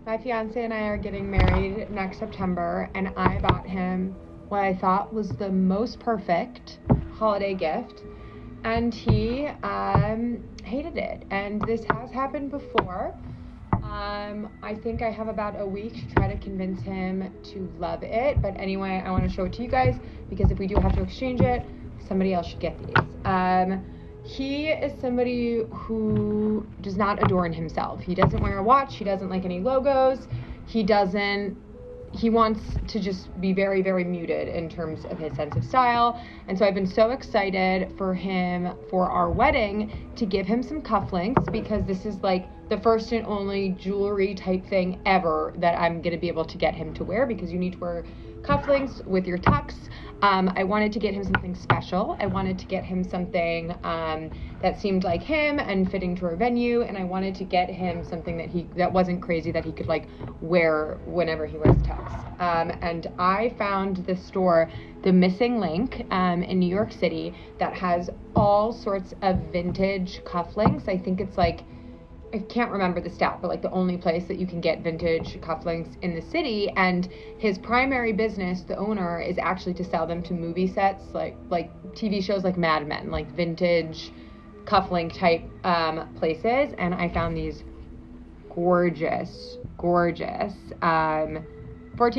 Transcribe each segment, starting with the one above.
My fiance and I are getting married next September, and I bought him what I thought was the most perfect holiday gift, and he hated it. And this has happened before. I think I have about a week to try to convince him to love it. But anyway, I want to show it to you guys because if we do have to exchange it, somebody else should get these. He is somebody who does not adorn himself. He doesn't wear a watch. He doesn't like any logos. He doesn't. He wants to just be very, very muted in terms of his sense of style. And so I've been so excited for him for our wedding to give him some cufflinks because this is like the first and only jewelry type thing ever that I'm going to be able to get him to wear because you need to wear cufflinks with your tux. I wanted to get him something special. I wanted to get him something that seemed like him and fitting to our venue, and I wanted to get him something that wasn't crazy that he could like wear whenever he wears tux. And I found this store, The Missing Link, in New York City, that has all sorts of vintage cufflinks. I think it's like, I can't remember the stat, but like the only place that you can get vintage cufflinks in the city. And his primary business, the owner, is actually to sell them to movie sets, like TV shows like Mad Men, like vintage cufflink type places. And I found these gorgeous 14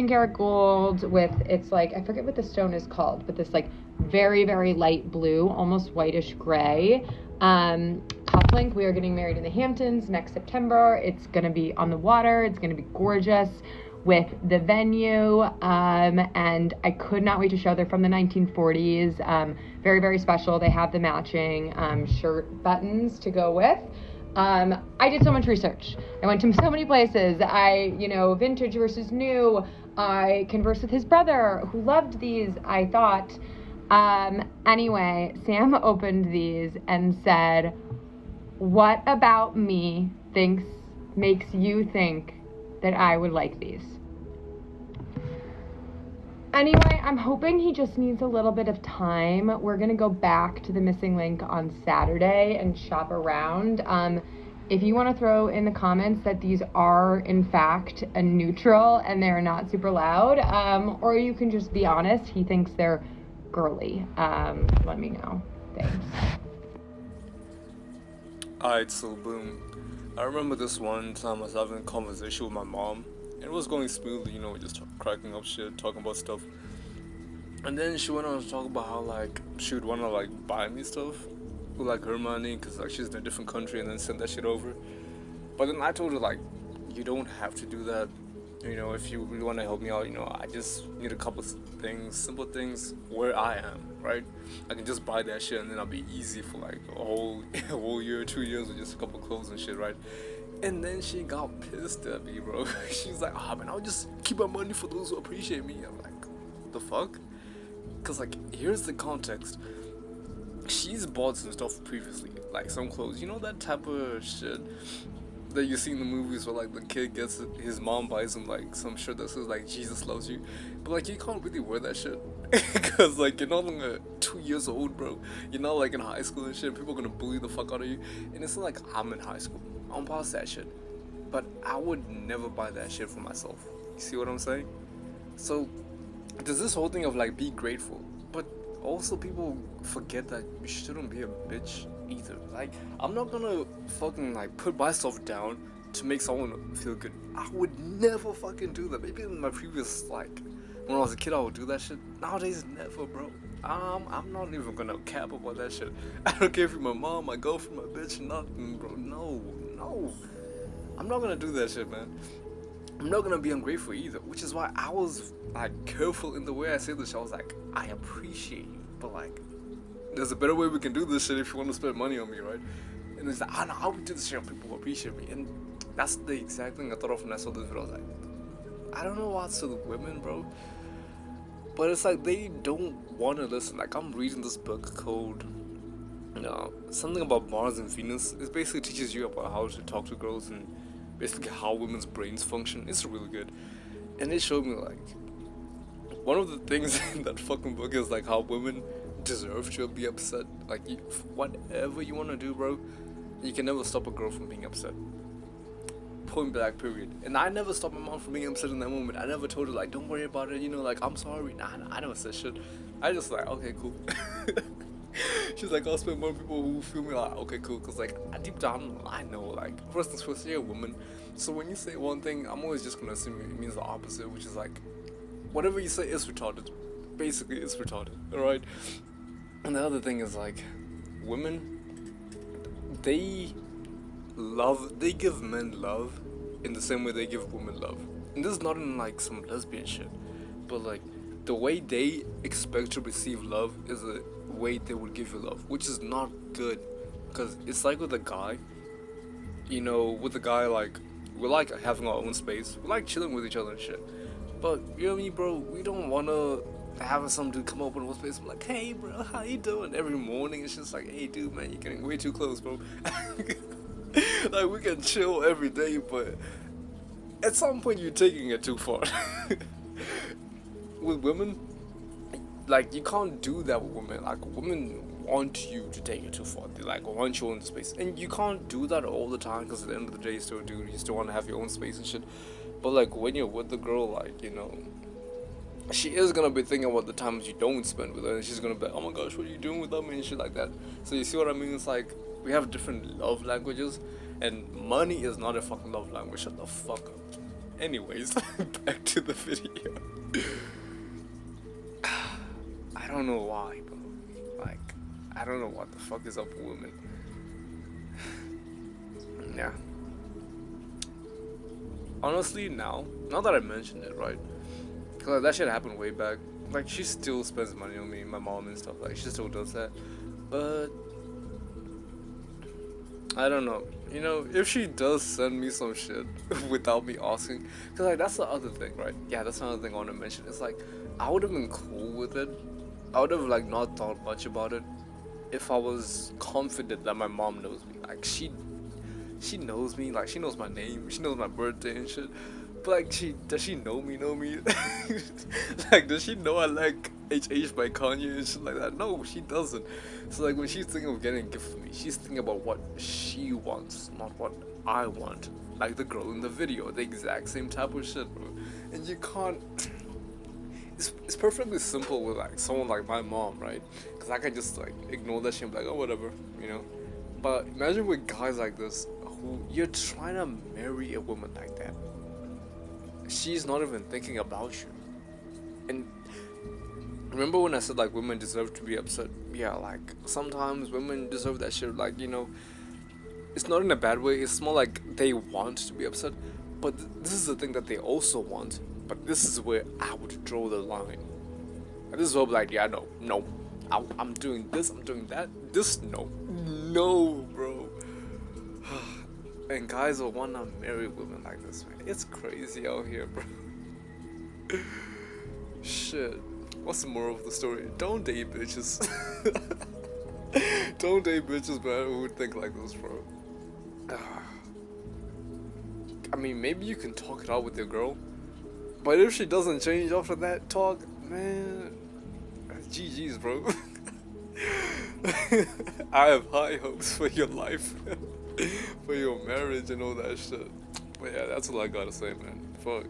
karat gold with, it's like, I forget what the stone is called, but this like very, very light blue, almost whitish gray cufflink. We are getting married in the Hamptons next September. It's going to be on the water. It's going to be gorgeous with the venue, and I could not wait to show. They're from the 1940s. Very, very special. They have the matching shirt buttons to go with. I did so much research. I went to so many places. Vintage versus new. I conversed with his brother who loved these, I thought. Anyway, Sam opened these and said, "What about me makes you think that I would like these?" Anyway, I'm hoping he just needs a little bit of time. We're going to go back to the Missing Link on Saturday and shop around. If you want to throw in the comments that these are, in fact, a neutral and they're not super loud, or you can just be honest, he thinks they're girly. Let me know. Thanks. Alright, so boom. I remember this one time I was having a conversation with my mom, and it was going smoothly, just cracking up shit, talking about stuff. And then she went on to talk about how, like, she would want to, like, buy me stuff with, like, her money, because, like, she's in a different country, and then send that shit over. But then I told her, like, you don't have to do that. If you really want to help me out, I just need a couple things, simple things where I am, right? I can just buy that shit and then I'll be easy for like a whole year, 2 years with just a couple clothes and shit, right? And then she got pissed at me, bro. She's like, man, I'll just keep my money for those who appreciate me. I'm like, the fuck? Because, like, here's the context. She's bought some stuff previously, like some clothes. That type of shit that you see in the movies where, like, the kid his mom buys him, like, some shirt that says, like, Jesus loves you. But, like, you can't really wear that shit. Because, like, you're not longer 2 years old, bro. You're not, like, in high school and shit. People are gonna bully the fuck out of you. And it's not like I'm in high school. I'm past that shit. But I would never buy that shit for myself. You see what I'm saying? So, there's this whole thing of, like, be grateful. But also people forget that you shouldn't be a bitch either. Like, I'm not gonna fucking, like, put myself down to make someone feel good. I would never fucking do that. Maybe in my previous, like, when I was a kid I would do that shit. Nowadays, never, bro. I'm not even gonna cap about that shit. I don't care if you're my mom, my girlfriend, my bitch, nothing, bro. No. I'm not gonna do that shit, man. I'm not gonna be ungrateful either, which is why I was, like, careful in the way I say this shit. I was like, I appreciate you, but, like, there's a better way we can do this shit if you want to spend money on me, right? And it's like, I know how we do this shit on people who appreciate me. And that's the exact thing I thought of when I saw this video. I was like, I don't know what's to the women, bro, but it's like they don't want to listen. Like, I'm reading this book called something about Mars and Venus. It basically teaches you about how to talk to girls and basically how women's brains function. It's really good. And it showed me, like, one of the things in that fucking book is, like, how women deserve to be upset. Like, whatever you want to do, bro, you can never stop a girl from being upset. point blank period. And I never stopped my mom from being upset in that moment. I never told her like, don't worry about it, you know, like I'm sorry. Nah, I never said shit. I just like, okay, cool. She's like, I'll spend more people who feel me like, okay, cool. Cause like deep down, I know like first things first, you're a woman. So when you say one thing, I'm always just gonna assume it means the opposite, which is like, whatever you say is retarded. Basically, it's retarded. All right. And the other thing is like, women, they give men love in the same way they give women love. And this is not in like some lesbian shit, but like the way they expect to receive love is the way they would give you love, which is not good. Because it's like with a guy, you know, with a guy, like, we like having our own space, we like chilling with each other and shit. But you know what I mean, bro? We don't wanna have some dude come up in our space and be like, hey bro, how you doing? Every morning it's just like, hey dude, man, you're getting way too close, bro. Like, we can chill every day, but at some point you're taking it too far. With women, like, you can't do that with women. Like, women want you to take it too far. They like want your own space, and you can't do that all the time, because at the end of the day, you're still a dude. You still want to have your own space and shit. But like when you're with the girl, like, you know, she is gonna be thinking about the times you don't spend with her, and she's gonna be like, oh my gosh, what are you doing without me and shit like that. So you see what I mean? It's like we have different love languages, and money is not a fucking love language. Shut the fuck up. Anyways, back to the video. I don't know why, bro. Like, I don't know what the fuck is up with women. Yeah. Honestly, now that I mentioned it, right? Cause that shit happened way back. Like, she still spends money on me, my mom and stuff. Like, she still does that. But I don't know. You know, if she does send me some shit without me asking, cause like that's the other thing, right? Yeah, that's another thing I want to mention. It's like I would have been cool with it. I would have like not thought much about it if I was confident that my mom knows me. Like she knows me. Like she knows my name. She knows my birthday and shit. But like, does she know me? Like, does she know I like HH by Kanye and shit like that? No, she doesn't. So like, when she's thinking of getting a gift for me, she's thinking about what she wants, not what I want. Like the girl in the video, the exact same type of shit, bro. And you can't. It's perfectly simple with like someone like my mom, right? Because I can just like ignore that shit and be like, oh whatever, you know. But imagine with guys like this, who you're trying to marry a woman like that. She's not even thinking about you. And remember when I said like women deserve to be upset? Yeah, like sometimes women deserve that shit. Like, you know, it's not in a bad way. It's more like they want to be upset. But this is the thing that they also want. But this is where I would draw the line. And this is where I'm like, yeah, no. I'm doing this, I'm doing that. This, no, bro. And guys will wanna marry women like this, man. It's crazy out here, bro. Shit. What's the moral of the story? Don't date bitches. Don't date bitches, man, who would think like this, bro. I mean, maybe you can talk it out with your girl. But if she doesn't change after that talk, man, GG's, bro. I have high hopes for your life. For your marriage and all that shit. But yeah, that's all I gotta say, man. Fuck.